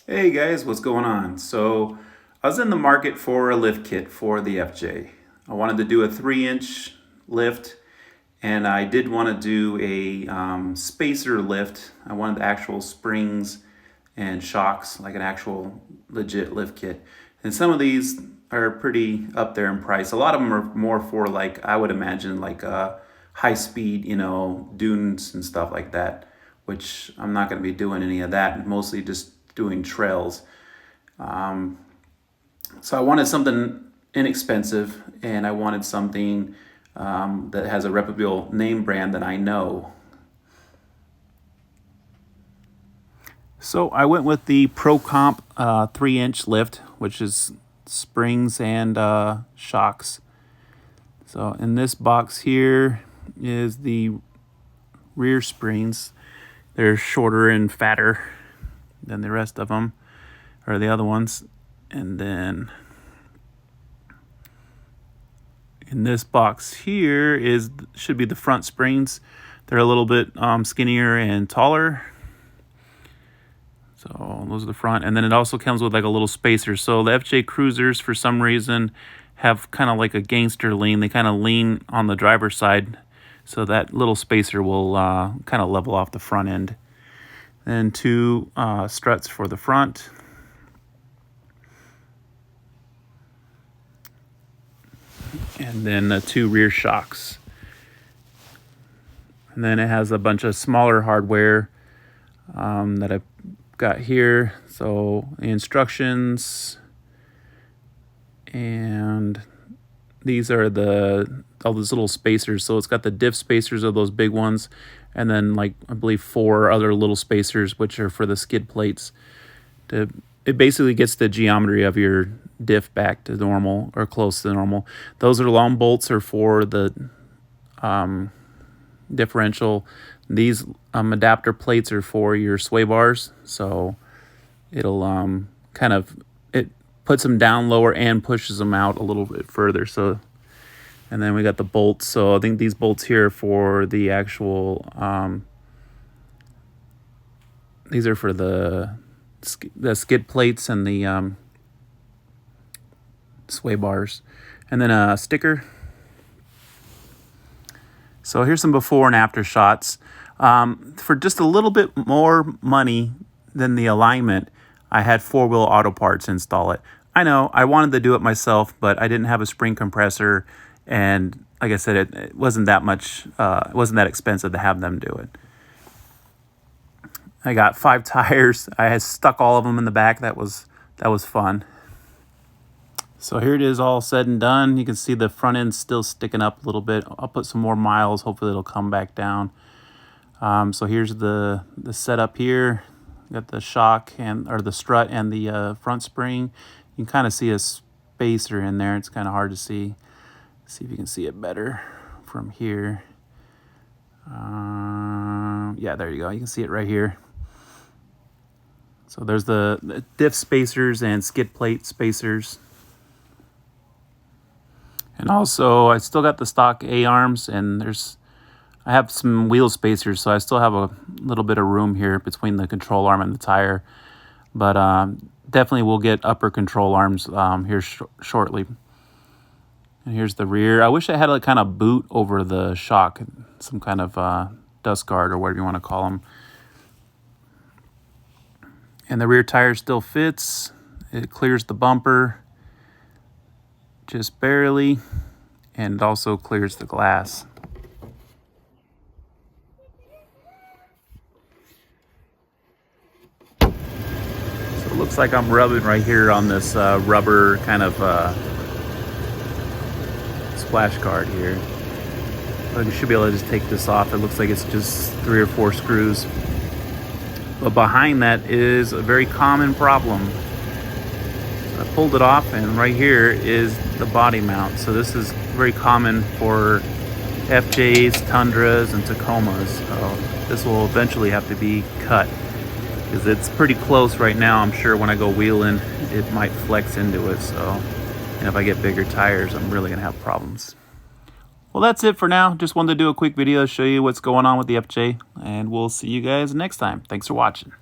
Hey guys, what's going on? So I was in the market for a lift kit for the FJ. I wanted to do a 3-inch lift, and I did want to do a spacer lift. I wanted the actual springs and shocks, like an actual legit lift kit. And some of these are pretty up there in price. A lot of them are more for, like, I would imagine, like high speed, dunes and stuff like that, which I'm not going to be doing any of that. Mostly just doing trails. So I wanted something inexpensive, and I wanted something that has a reputable name brand that I know. So I went with the Pro Comp 3-inch lift, which is springs and shocks. So in this box here is the rear springs. They're shorter and fatter than the rest of them, or the other ones. And then in this box here should be the front springs. They're a little bit skinnier and taller. So those are the front. And then it also comes with like a little spacer. So the FJ Cruisers, for some reason, have kind of like a gangster lean. They kind of lean on the driver's side. So that little spacer will kind of level off the front end. Then two struts for the front. And then the two rear shocks. And then it has a bunch of smaller hardware that I've got here. So the instructions, and these are all those little spacers. So it's got the diff spacers of those big ones, and then, like, I believe 4 other little spacers, which are for the skid plates. It basically gets the geometry of your diff back to normal, or close to normal. Those are long bolts, are for the differential. These adapter plates are for your sway bars, so it'll it puts them down lower and pushes them out a little bit further. So, and then we got the bolts. So I think these bolts here are for the actual these are for the skid plates and the sway bars. And then a sticker. So here's some before and after shots. For just a little bit more money than the alignment, I had 4-wheel auto parts install it. I know I wanted to do it myself, but I didn't have a spring compressor, and like I said, it wasn't that much. It wasn't that expensive to have them do it. I got 5 tires. I had stuck all of them in the back. That was fun. So here it is, all said and done. You can see the front end still sticking up a little bit. I'll put some more miles. Hopefully it'll come back down. So here's the setup here. Got the shock or the strut and the front spring. You can kind of see a spacer in there. It's kind of hard to see. See if you can see it better from here. Yeah, there you go. You can see it right here. So there's the diff spacers and skid plate spacers. And also, I still got the stock A-arms, and I have some wheel spacers, so I still have a little bit of room here between the control arm and the tire. But definitely we'll get upper control arms here shortly. And here's the rear. I wish I had a kind of boot over the shock, some kind of dust guard or whatever you want to call them. And the rear tire still fits. It clears the bumper just barely, and it also clears the glass. So it looks like I'm rubbing right here on this rubber kind of splash guard here. But you should be able to just take this off. It looks like it's just 3 or 4 screws. But behind that is a very common problem. I pulled it off, and right here is the body mount. So this is very common for FJs, Tundras, and Tacomas. So this will eventually have to be cut, because it's pretty close right now. I'm sure when I go wheeling, it might flex into it. So, and if I get bigger tires, I'm really gonna have problems. Well, that's it for now. Just wanted to do a quick video to show you what's going on with the FJ, and we'll see you guys next time. Thanks for watching.